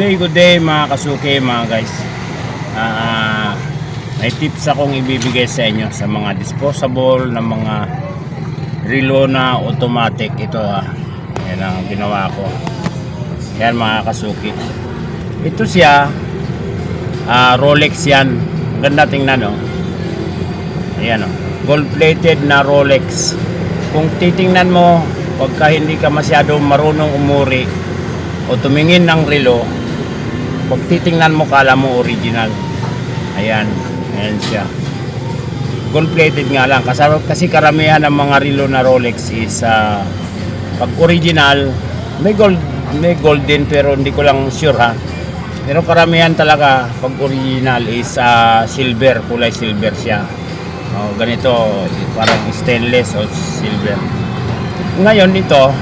Good day mga kasuki, mga guys. May tips akong ibibigay sa inyo sa mga disposable na mga relo na automatic. Ito yan ang ginawa ko. Yan mga kasuki. Ito siya, Rolex yan. Ganda tingnan, no? Ayan, no? Gold plated na Rolex. Kung titingnan mo, pagka hindi ka masyado marunong umuri o tumingin ng relo, pag titingnan mo kala mo original. Ayan siya. Gold plated nga lang kasi karamihan ng mga relo na Rolex is pag original may gold din, pero hindi ko lang sure ha. Pero karamihan talaga pag original is silver, kulay silver siya. Ganito, parang stainless o silver. Ngayon ito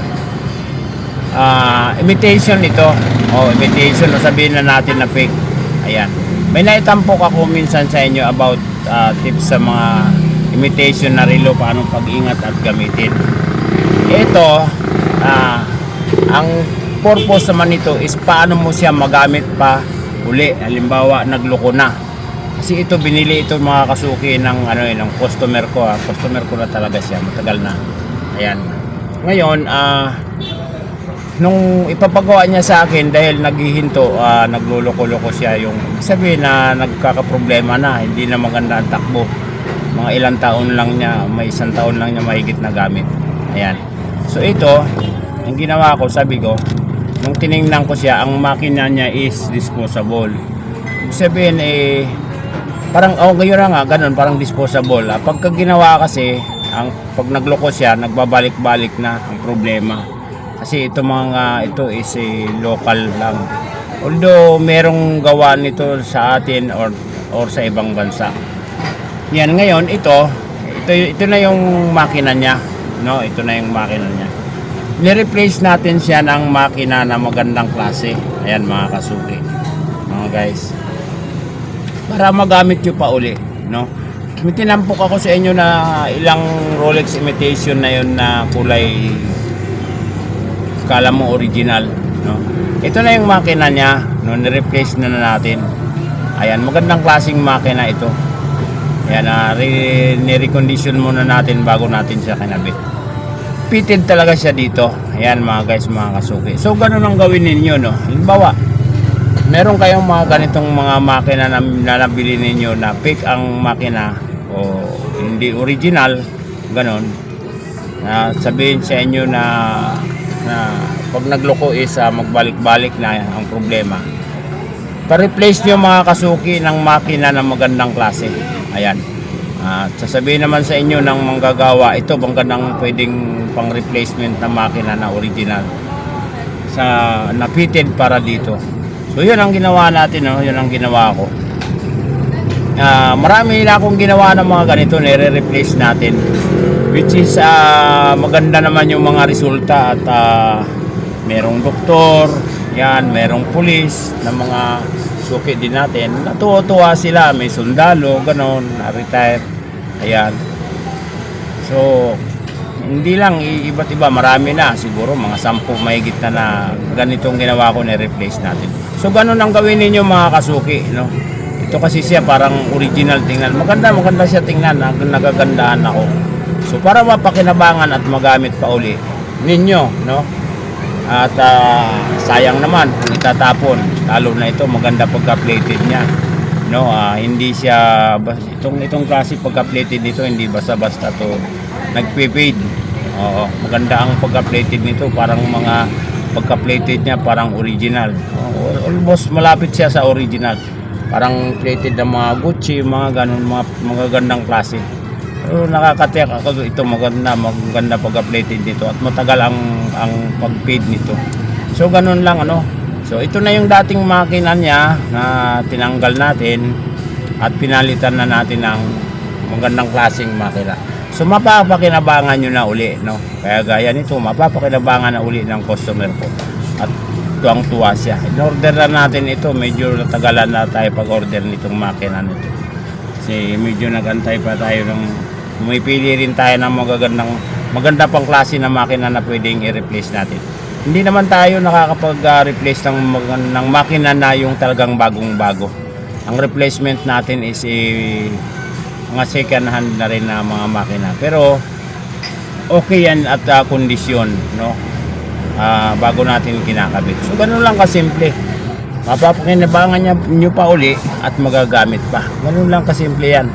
imitation ito. Imitation, sabihin na natin na fake. Ayan. May naitampok ako minsan sa inyo about tips sa mga imitation na relo, paano pag-ingat at gamitin. Ito, ang purpose naman nito is paano mo siya magamit pa uli. Halimbawa, nagloko na. Kasi ito, binili ito mga kasuki ng ng customer ko. Customer ko na talaga siya, matagal na. Ayan. Ngayon, nung ipapagawa niya sa akin, dahil naghihinto, nagluloko-loko siya, yung sabihin na nagkakaproblema na, hindi na maganda ang takbo. Mga ilang taon lang niya, may isang taon lang niya mahigit na gamit. Ayan. So ito, ang ginawa ko, sabi ko, nung tiningnan ko siya, ang makina niya is disposable. Sabihin parang ngayon na nga, ganun, parang disposable. Pagka ginawa kasi, pag nagloko siya, nagbabalik-balik na ang problema. Kasi ito ito is local lang. Although merong gawa nito sa atin or sa ibang bansa. Yan, ngayon ito na yung makina niya, no? Ito na yung makina niya. Ni-replace natin siya ng makina na magandang klase. Ayan mga kasuki, mga guys. Para magamit nyo pa uli, no? Tinampok ako sa inyo na ilang Rolex imitation na yun na kulay kala mo original, no? Ito na yung makina niya, no? Ni-replace na natin. Ayan, magandang klaseng makina ito. Ayan, ni-recondition muna natin bago natin siya kinabit. Fitted talaga siya dito. Ayan mga guys, mga kasuki. So ganun ang gawin ninyo, no? Halimbawa, meron kayong mga ganitong mga makina na nabili ninyo na fake ang makina o hindi original, ganun. Sabihin sa inyo na pag nagloko is magbalik-balik na ang problema. Pa-replace nyo mga kasuki ng makina na magandang klase. Ayan. Sasabihin naman sa inyo ng manggagawa, ito bang ganang pwedeng pang replacement na makina na original na fitted para dito. So yun ang ginawa natin, no? Yun ang ginawa ko. Marami na akong ginawa ng mga ganito, nire-replace natin, which is maganda naman yung mga resulta. At merong doktor, yan, merong pulis na mga suki din natin, natuwa sila, may sundalo, ganon, retire. Ayan. So hindi lang, iba't iba, marami na, siguro mga 10 mahigit na ganitong ginawa ko, na-replace natin. So ganun ang gawin ninyo mga kasuki, no? Ito kasi siya parang original tingnan. Maganda siya tingnan, nagagandahan ako. So para mapakinabangan at magamit pa uli ninyo, no? At sayang naman kung itatapon, lalo na ito, maganda pagka-plated niya, no? Hindi siya itong klase pagka-plated nito, hindi basta-basta to nagpe-fade. Maganda ang pagka-plated nito, parang mga pagka-plated niya parang original. Almost malapit siya sa original. Parang plated ng mga Gucci, mga ganun, mga gandang klase. Pero nakakatiyak ako ito, maganda pagka-plated nito at matagal ang pag-fade nito. So ganun lang, ano. So ito na yung dating makina niya na tinanggal natin at pinalitan na natin ng magandang klaseng makina. So mapapakinabangan nyo na uli, no? Kaya gaya nito, mapapakinabangan na uli ng customer ko. At tuwang-tuwa siya. In-order na natin ito, medyo natagalan na tayo pag-order nitong makina nito. Kasi medyo nag-antay pa tayo ng pumipili rin tayo ng maganda pang klase na makina na pwedeng i-replace natin. hindi naman tayo nakakapag-replace ng makina na yung talagang bagong-bago. Ang replacement natin is mga second hand na rin na mga makina. Pero okay yan at kondisyon, no? Bago natin kinakabit. So ganun lang kasimple. Mapapakinabangan nyo pa uli at magagamit pa. Ganun lang kasimple yan.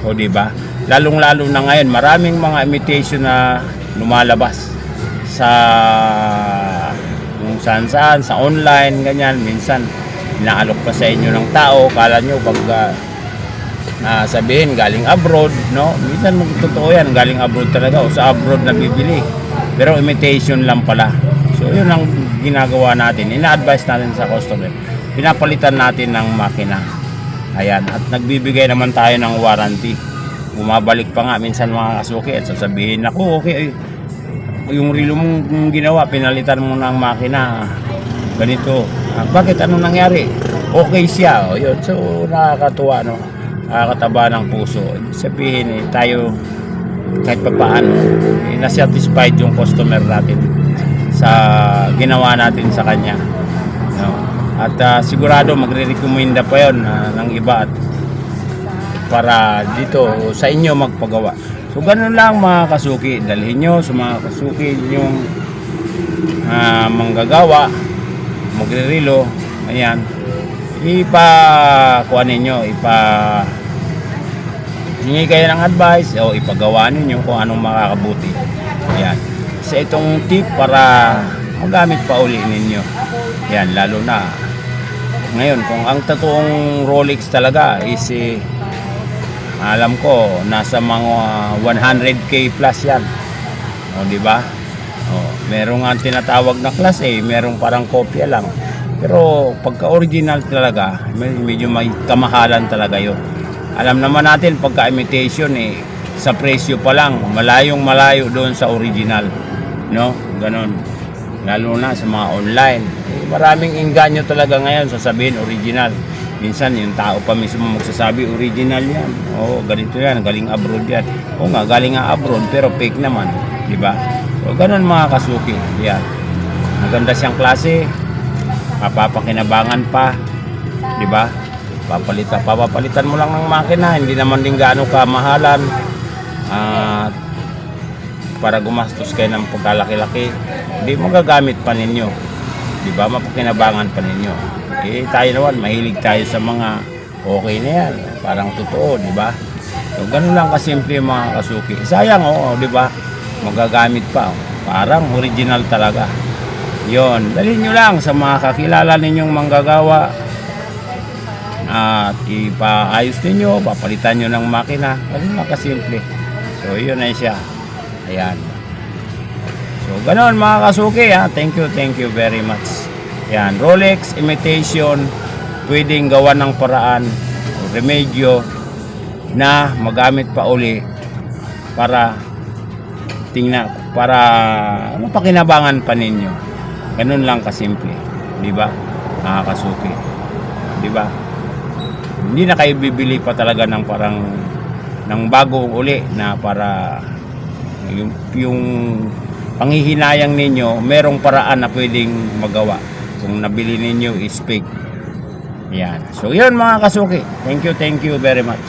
O di ba? Lalong-lalo na ngayon, maraming mga imitation na lumalabas sa kung saan-saan, sa online, ganyan. Minsan, inaalok pa sa inyo ng tao. Kala nyo pag sabihin galing abroad, no? Minsan totoo yan, galing abroad talaga o sa abroad na bibili. Pero imitation lang pala. So yun ang ginagawa natin. Ina-advise natin sa customer. Pinapalitan natin ng makina. Ayan, at nagbibigay naman tayo ng warranty. Bumabalik pa nga minsan mga kasuki at sasabihin ako, okay, yung relo mong ginawa, pinalitan mo ng makina. Ganito. Bakit? Ano nangyari? Okay siya. O, yun. So nakakatuwa, no? Nakakataba ng puso. Sabihin tayo kahit pa paano na-satisfied yung customer natin sa ginawa natin sa kanya, no? At sigurado magre-recommenda pa yon ng iba at para dito sa inyo magpagawa. So ganun lang mga kasuki, dalhin nyo sa mga kasuki yung manggagawa, magre-relo, ayan, kuhanin nyo, hingi kayo ng advice o ipagawa ninyo kung anong makakabuti. Ayan. Sa itong tip para magamit pa uli ninyo. Ayan, lalo na ngayon kung ang totoong Rolex talaga is alam ko nasa mga 100k plus yan. O di ba? Merong ang tinatawag na class A, merong parang kopya lang. Pero pagka original talaga, medyo may kamahalan talaga 'yon. Alam naman natin pagka imitation sa presyo pa lang malayong malayo doon sa original, no? Ganon. Lalo na sa mga online. Maraming inganyo talaga ngayon sasabihin original. Minsan yung tao pa mismo magsasabi original yan. Ganito yan, galing abroad yan. Nga, galing nga abroad pero fake naman, di ba? So ganon mga kasuki. Yan. Maganda siyang klase. Mapapakinabangan pa, di ba? Papalitan mo lang ng makina, hindi naman din gaano kamahalan. Para gumastos kayo ng pagkalaki-laki, hindi magagamit pa ninyo, di ba? Mapakinabangan pa ninyo. Tayo naman, mahilig tayo sa mga okay na yan, parang totoo, di ba? So ganun lang kasimple mga kasuki. Sayang, di ba? Magagamit pa, parang original talaga. Yon, dalhin nyo lang sa mga kakilala ninyong manggagawa at ipaayos ninyo, papalitan nyo ng makina. Ganun lang kasimple. So yun na siya. Ayan. So ganun mga kasuki, thank you very much. Ayan, Rolex imitation, pwedeng gawa ng paraan o remedyo na magamit pa uli para mapakinabangan pa ninyo. Ganun lang kasimple, di ba? Mga kasuki, di ba? Hindi na kayo bibili pa talaga ng parang ng bagong uli na para yung panghihinayang ninyo, merong paraan na pwedeng magawa kung nabili ninyo is fake. Yan. So yun mga kasuki, thank you very much.